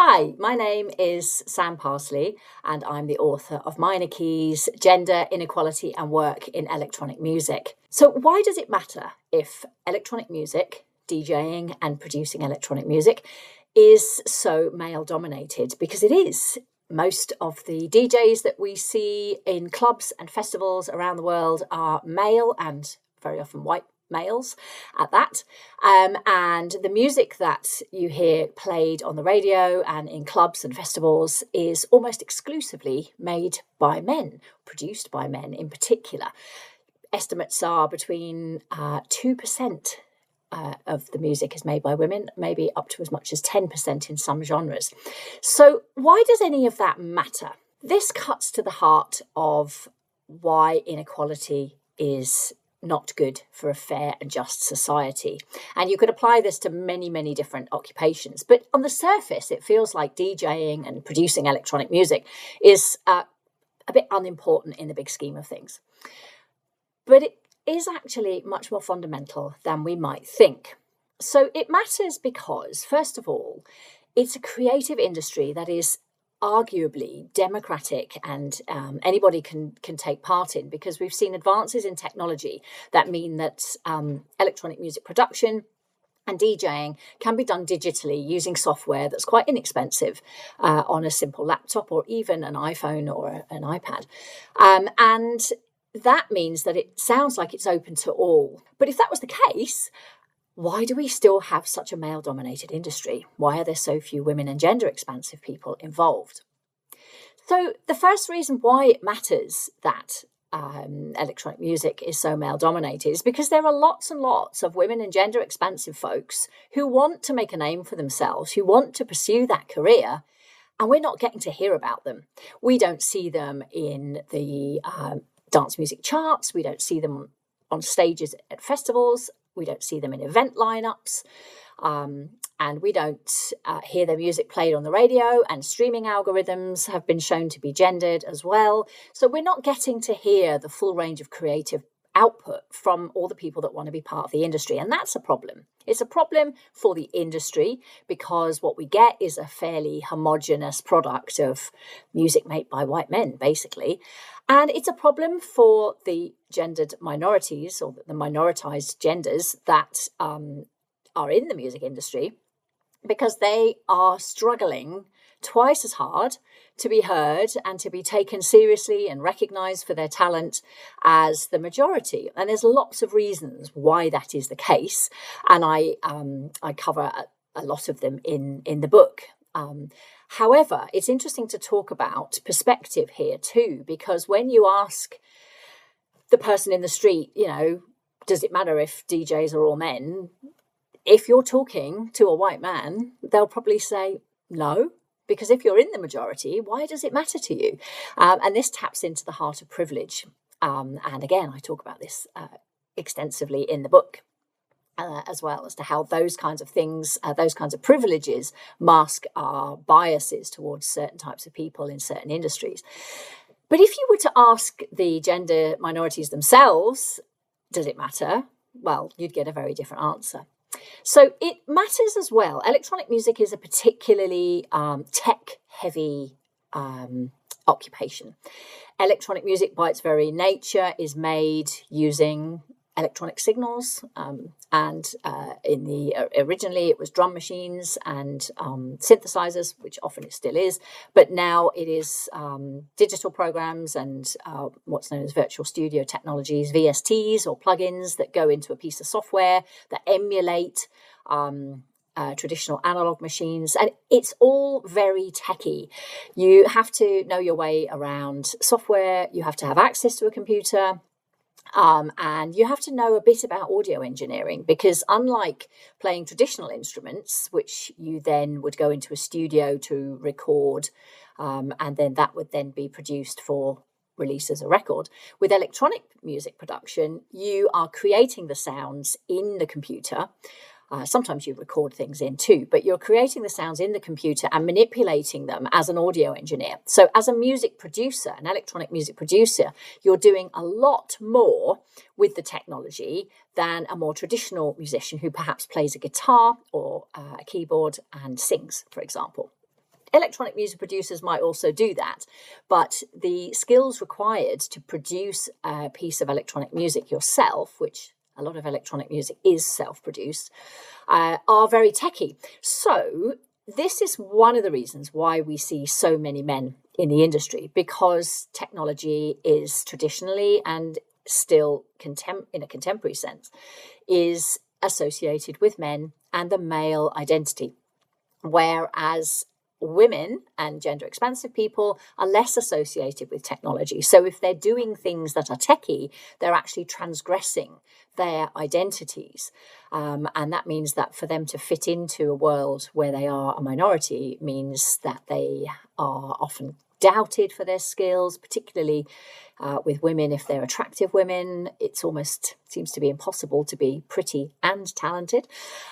Hi, my name is Sam Parsley, and I'm the author of Minor Keys, Gender, Inequality and Work in Electronic Music. So why does it matter if electronic music, DJing and producing electronic music, is so male-dominated? Because it is. Most of the DJs that we see in clubs and festivals around the world are male and very often white males at that. And the music that you hear played on the radio and in clubs and festivals is almost exclusively made by men, produced by men in particular. Estimates are between 2% of the music is made by women, maybe up to as much as 10% in some genres. So why does any of that matter? This cuts to the heart of why inequality is not good for a fair and just society. And you could apply this to many, many different occupations. But on the surface, it feels like DJing and producing electronic music is a bit unimportant in the big scheme of things. But it is actually much more fundamental than we might think. So it matters because, first of all, it's a creative industry that is arguably democratic and anybody can take part in, because we've seen advances in technology that mean that electronic music production and DJing can be done digitally using software that's quite inexpensive on a simple laptop or even an iPhone or an iPad. And that means that it sounds like it's open to all. But if that was the case, why do we still have such a male-dominated industry? Why are there so few women and gender-expansive people involved? So the first reason why it matters that electronic music is so male-dominated is because there are lots and lots of women and gender-expansive folks who want to make a name for themselves, who want to pursue that career, and we're not getting to hear about them. We don't see them in the dance music charts. We don't see them on stages at festivals. We don't see them in event lineups, and we don't hear their music played on the radio, and streaming algorithms have been shown to be gendered as well. So we're not getting to hear the full range of creative output from all the people that want to be part of the industry. And that's a problem. It's a problem for the industry because what we get is a fairly homogenous product of music made by white men, basically. And it's a problem for the gendered minorities or the minoritized genders that are in the music industry, because they are struggling twice as hard to be heard and to be taken seriously and recognized for their talent as the majority. And there's lots of reasons why that is the case. And I cover a lot of them in the book. However, it's interesting to talk about perspective here too, because when you ask the person in the street, does it matter if DJs are all men? If you're talking to a white man, they'll probably say no, because if you're in the majority, why does it matter to you? And this taps into the heart of privilege. And again, I talk about this extensively in the book. As well as to how those kinds of things, those kinds of privileges mask our biases towards certain types of people in certain industries. But if you were to ask the gender minorities themselves, does it matter? Well, you'd get a very different answer. So it matters as well. Electronic music is a particularly tech-heavy occupation. Electronic music, by its very nature, is made using electronic signals, and originally it was drum machines and synthesizers, which often it still is, but now it is digital programs and what's known as virtual studio technologies, VSTs or plugins that go into a piece of software that emulate traditional analog machines, and it's all very techy. You have to know your way around software, you have to have access to a computer, and you have to know a bit about audio engineering, because unlike playing traditional instruments, which you then would go into a studio to record, and then that would then be produced for release as a record, with electronic music production, you are creating the sounds in the computer. Sometimes you record things in too, but you're creating the sounds in the computer and manipulating them as an audio engineer. So as a music producer, an electronic music producer, you're doing a lot more with the technology than a more traditional musician who perhaps plays a guitar or a keyboard and sings, for example. Electronic music producers might also do that, but the skills required to produce a piece of electronic music yourself, which a lot of electronic music is self-produced, are very techy. So this is one of the reasons why we see so many men in the industry, because technology is traditionally and still in a contemporary sense is associated with men and the male identity, whereas women and gender expansive people are less associated with technology. So if they're doing things that are techie, they're actually transgressing their identities. And that means that for them to fit into a world where they are a minority means that they are often doubted for their skills, particularly with women. If they're attractive women, it's almost seems to be impossible to be pretty and talented.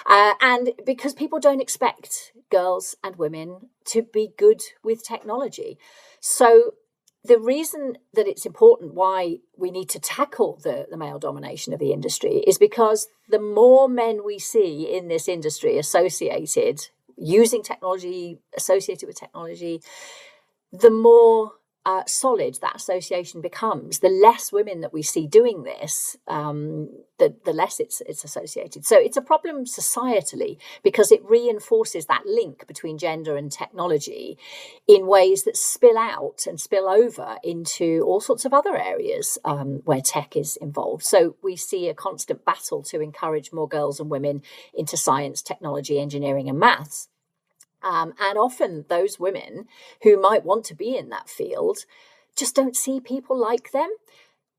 And because people don't expect girls and women to be good with technology. So the reason that it's important why we need to tackle the male domination of the industry is because the more men we see in this industry associated, using technology, associated with technology, the more solid that association becomes. The less women that we see doing this, the less it's associated. So it's a problem societally because it reinforces that link between gender and technology in ways that spill out and spill over into all sorts of other areas where tech is involved. So we see a constant battle to encourage more girls and women into science, technology, engineering, and maths. And often those women who might want to be in that field just don't see people like them.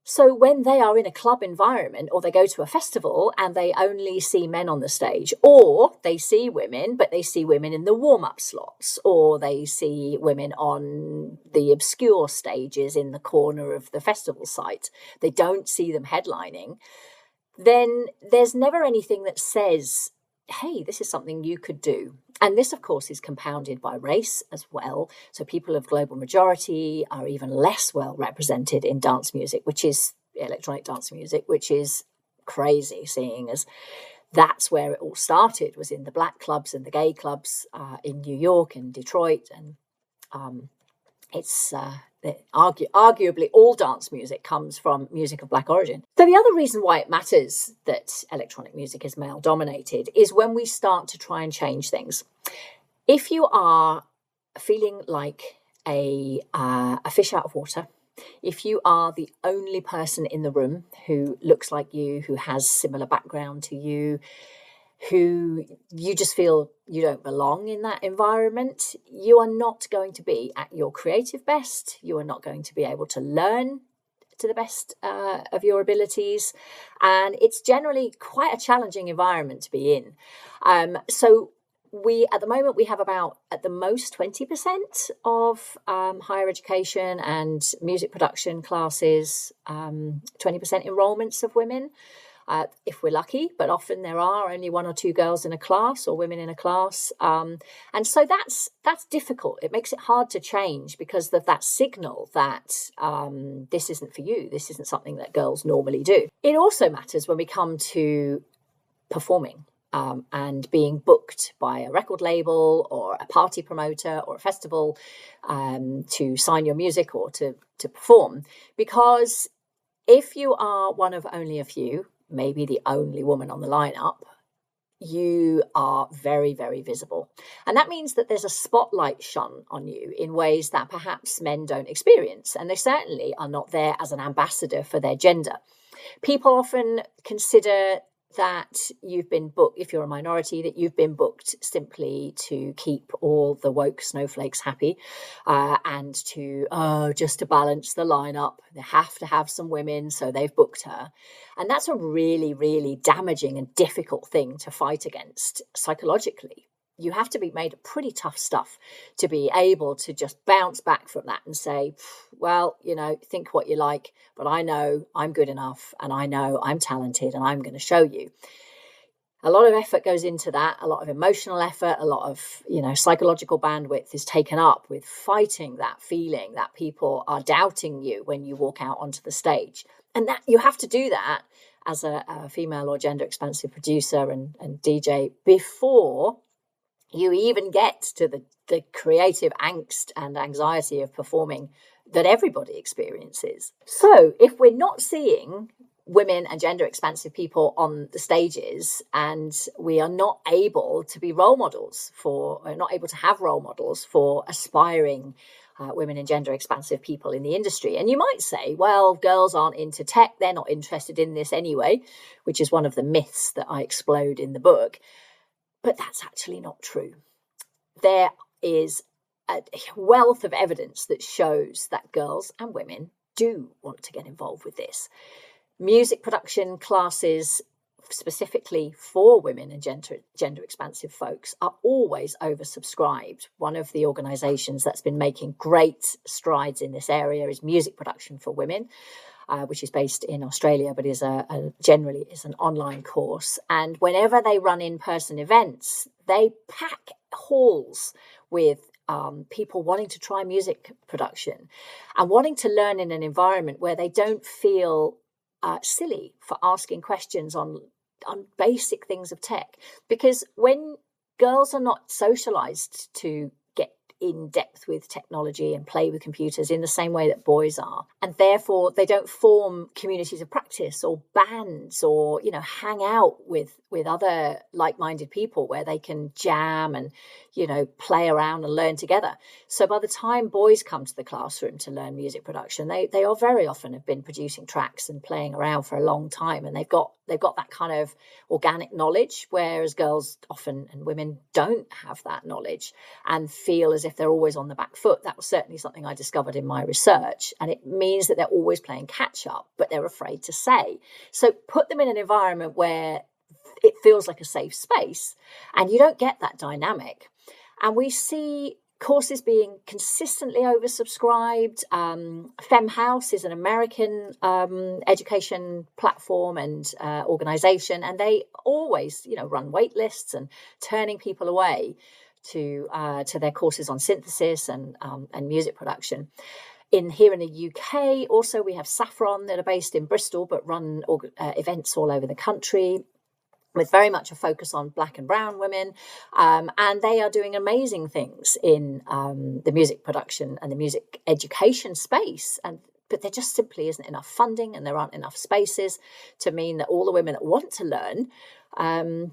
So when they are in a club environment or they go to a festival and they only see men on the stage, or they see women, but they see women in the warm-up slots, or they see women on the obscure stages in the corner of the festival site, they don't see them headlining, then there's never anything that says, hey, this is something you could do. And this, of course, is compounded by race as well. So people of global majority are even less well represented in dance music, which is electronic dance music, which is crazy, seeing as that's where it all started, was in the black clubs and the gay clubs in New York and Detroit. And it's arguably all dance music comes from music of black origin. So the other reason why it matters that electronic music is male dominated is when we start to try and change things. If you are feeling like a fish out of water, if you are the only person in the room who looks like you, who has similar background to you, who you just feel you don't belong in that environment, you are not going to be at your creative best. You are not going to be able to learn to the best of your abilities. And it's generally quite a challenging environment to be in. So at the moment, we have about, at the most, 20% of higher education and music production classes, 20% enrollments of women. If we're lucky, but often there are only one or two girls in a class or women in a class. And so that's difficult. It makes it hard to change because of that signal that this isn't for you. This isn't something that girls normally do. It also matters when we come to performing and being booked by a record label or a party promoter or a festival to sign your music or to perform. Because if you are one of only a few, maybe the only woman on the lineup, you are very, very visible. And that means that there's a spotlight shone on you in ways that perhaps men don't experience. And they certainly are not there as an ambassador for their gender. People often consider that you've been booked, if you're a minority, that you've been booked simply to keep all the woke snowflakes happy and just to balance the lineup. They have to have some women, so they've booked her. And that's a really, really damaging and difficult thing to fight against psychologically. You have to be made of pretty tough stuff to be able to just bounce back from that and say, well, think what you like, but I know I'm good enough and I know I'm talented and I'm going to show you. A lot of effort goes into that, a lot of emotional effort, a lot of, psychological bandwidth is taken up with fighting that feeling that people are doubting you when you walk out onto the stage. And that you have to do that as a female or gender expansive producer and DJ before You even get to the creative angst and anxiety of performing that everybody experiences. So if we're not seeing women and gender expansive people on the stages, and we are not able to be role models for, or not able to have role models for aspiring women and gender expansive people in the industry. And you might say, well, girls aren't into tech, they're not interested in this anyway, which is one of the myths that I explode in the book. But that's actually not true. There is a wealth of evidence that shows that girls and women do want to get involved with this. Music production classes, specifically for women and gender expansive folks, are always oversubscribed. One of the organisations that's been making great strides in this area is Music Production for Women, which is based in Australia, but is generally is an online course. And whenever they run in-person events, they pack halls with people wanting to try music production and wanting to learn in an environment where they don't feel silly for asking questions on basic things of tech. Because when girls are not socialized to get in depth with technology and play with computers in the same way that boys are, and therefore they don't form communities of practice or bands or, you know, hang out with other like-minded people where they can jam and, you know, play around and learn together. So by the time boys come to the classroom to learn music production, they are very often have been producing tracks and playing around for a long time, and they've got that kind of organic knowledge, whereas girls often, and women, don't have that knowledge and feel as if they're always on the back foot. That was certainly something I discovered in my research, and it means that they're always playing catch up, but they're afraid to say. So put them in an environment where it feels like a safe space, and you don't get that dynamic. And we see courses being consistently oversubscribed. FemHouse is an American education platform and organization, and they always, you know, run wait lists and turning people away to their courses on synthesis and music production. Here in the UK, also we have Saffron that are based in Bristol but run events all over the country, with very much a focus on Black and brown women. And they are doing amazing things in the music production and the music education space. But there just simply isn't enough funding, and there aren't enough spaces to mean that all the women that want to learn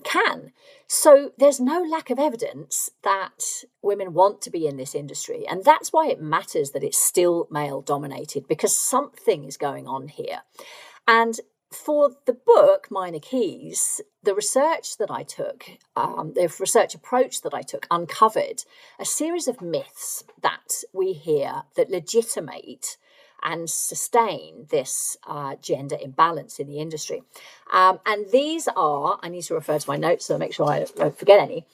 can. So there's no lack of evidence that women want to be in this industry. And that's why it matters that it's still male dominated, because something is going on here. And for the book, Minor Keys, the research that I took, the research approach that I took, uncovered a series of myths that we hear that legitimate and sustain this gender imbalance in the industry. And these are, I need to refer to my notes so I make sure I don't forget any.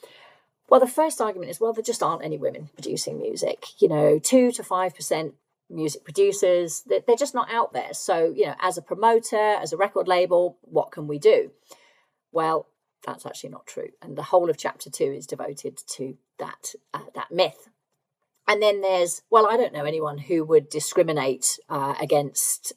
Well, the first argument is, well, there just aren't any women producing music. 2 to 5% music producers, they're just not out there. So, as a promoter, as a record label, what can we do? Well, that's actually not true. And the whole of chapter 2 is devoted to that myth. And then there's, well, I don't know anyone who would discriminate against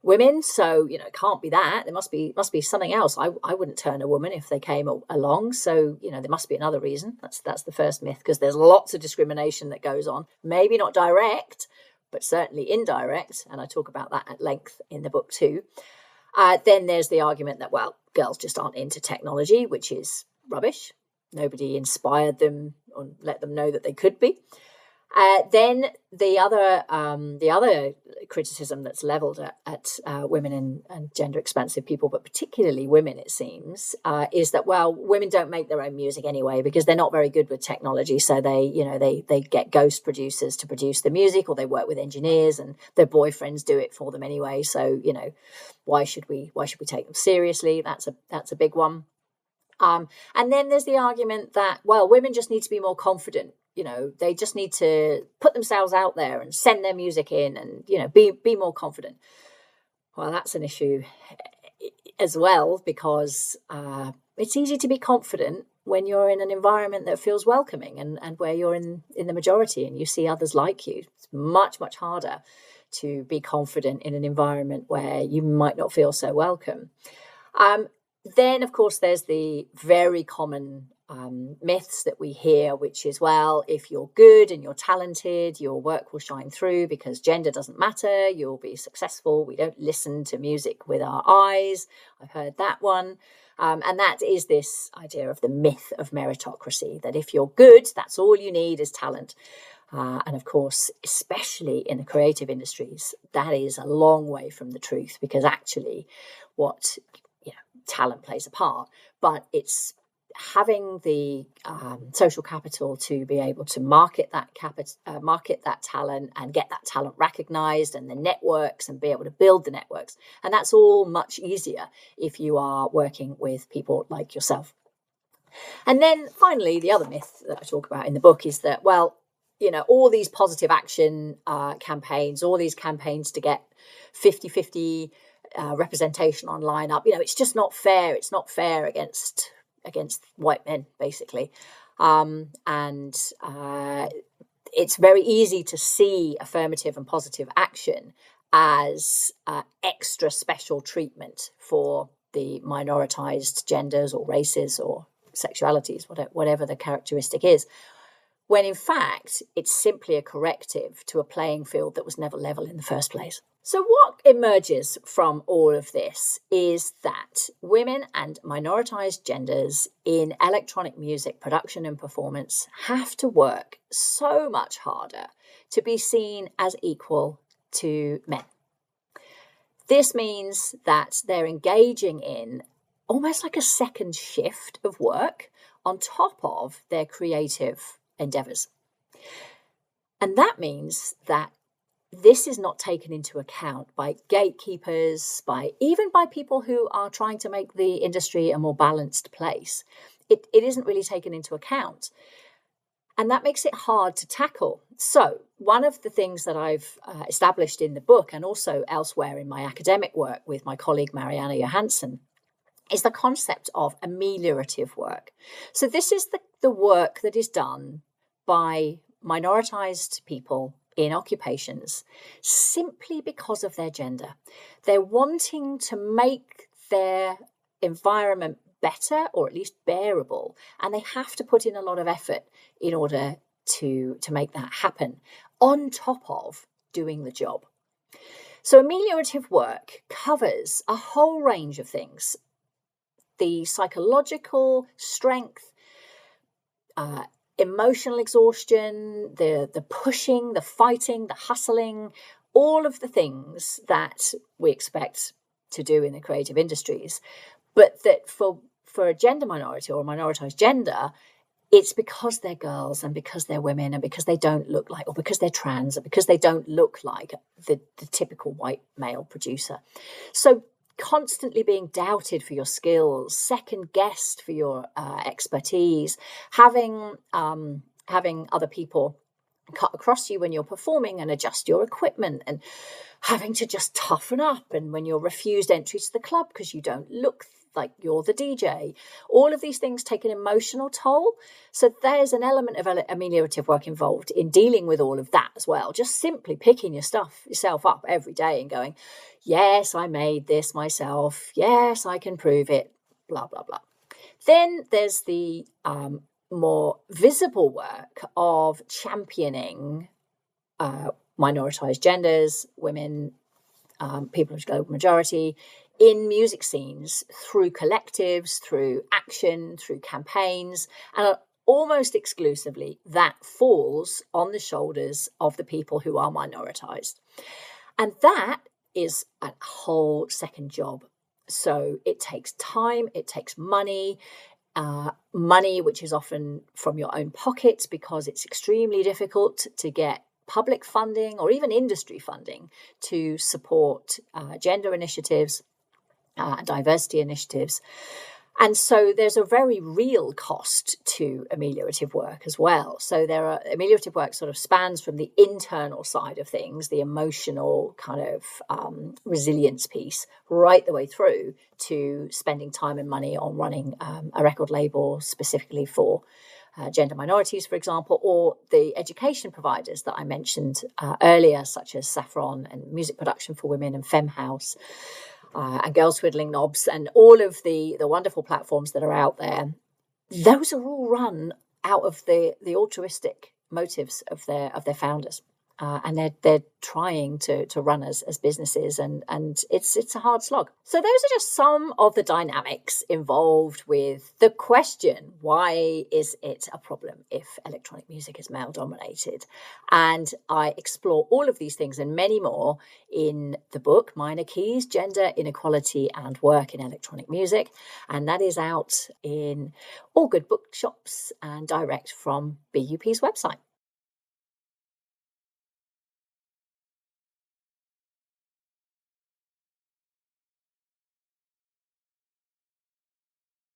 women. So, it can't be that. There must be something else. I wouldn't turn a woman if they came along. So, there must be another reason. That's the first myth, because there's lots of discrimination that goes on. Maybe not direct, but certainly indirect. And I talk about that at length in the book too. Then there's the argument that, well, girls just aren't into technology, which is rubbish. Nobody inspired them or let them know that they could be. Then the other criticism that's levelled at women and gender expansive people, but particularly women, it seems, is that, well, women don't make their own music anyway because they're not very good with technology. So they get ghost producers to produce the music, or they work with engineers and their boyfriends do it for them anyway. So why should we take them seriously? That's a big one. And then there's the argument that, well, women just need to be more confident. They just need to put themselves out there and send their music in and, be more confident. Well, that's an issue as well, because it's easy to be confident when you're in an environment that feels welcoming and where you're in the majority and you see others like you. It's much, much harder to be confident in an environment where you might not feel so welcome. Then, of course, there's the very common myths that we hear, which is, well, if you're good and you're talented, your work will shine through because gender doesn't matter, you'll be successful. We don't listen to music with our eyes. I've heard that one. And that is this idea of the myth of meritocracy, that if you're good, that's all you need is talent. And of course, especially in the creative industries, that is a long way from the truth, because actually what talent plays a part, but it's having the social capital to be able to market that talent and get that talent recognized, and the networks, and be able to build the networks. And that's all much easier if you are working with people like yourself. And then finally, the other myth that I talk about in the book is that, well, all these positive action campaigns, all these campaigns to get 50-50 representation on lineup, it's just not fair. It's not fair against white men, basically. And it's very easy to see affirmative and positive action as extra special treatment for the minoritized genders or races or sexualities, whatever the characteristic is, when in fact it's simply a corrective to a playing field that was never level in the first place. So what emerges from all of this is that women and minoritized genders in electronic music production and performance have to work so much harder to be seen as equal to men. This means that they're engaging in almost like a second shift of work on top of their creative endeavors. And that means that this is not taken into account by gatekeepers, even by people who are trying to make the industry a more balanced place. It isn't really taken into account. And that makes it hard to tackle. So one of the things that I've established in the book, and also elsewhere in my academic work with my colleague Marianne Johansson, is the concept of ameliorative work. So this is the work that is done by minoritized people in occupations simply because of their gender. They're wanting to make their environment better, or at least bearable, and they have to put in a lot of effort in order to make that happen, on top of doing the job. So ameliorative work covers a whole range of things: the psychological strength, emotional exhaustion, the pushing, the fighting, the hustling, all of the things that we expect to do in the creative industries. But that for a gender minority or a minoritized gender, it's because they're girls and because they're women and because they don't look like, or because they're trans, or because they don't look like the typical white male producer. So constantly being doubted for your skills, second guessed for your expertise, having other people cut across you when you're performing and adjust your equipment, and having to just toughen up, and when you're refused entry to the club because you don't look like you're the DJ. All of these things take an emotional toll. So there's an element of ameliorative work involved in dealing with all of that as well. Just simply picking yourself up every day and going, yes, I made this myself. Yes, I can prove it, blah, blah, blah. Then there's the more visible work of championing minoritized genders, women, people of the global majority, in music scenes through collectives, through action, through campaigns, and almost exclusively that falls on the shoulders of the people who are minoritized. And that is a whole second job. So it takes time, it takes money, which is often from your own pockets, because it's extremely difficult to get public funding or even industry funding to support gender initiatives, diversity initiatives. And so there's a very real cost to ameliorative work as well. So ameliorative work sort of spans from the internal side of things, the emotional kind of resilience piece, right the way through to spending time and money on running a record label specifically for gender minorities, for example, or the education providers that I mentioned earlier, such as Saffron and Music Production for Women and FemHouse. And Girls Twiddling Knobs, and all of the wonderful platforms that are out there those are all run out of the altruistic motives of their founders. And they're trying to run as businesses, and it's a hard slog. So those are just some of the dynamics involved with the question, why is it a problem if electronic music is male dominated? And I explore all of these things and many more in the book Minor Keys: Gender, Inequality and Work in Electronic Music, and that is out in all good bookshops and direct from BUP's website.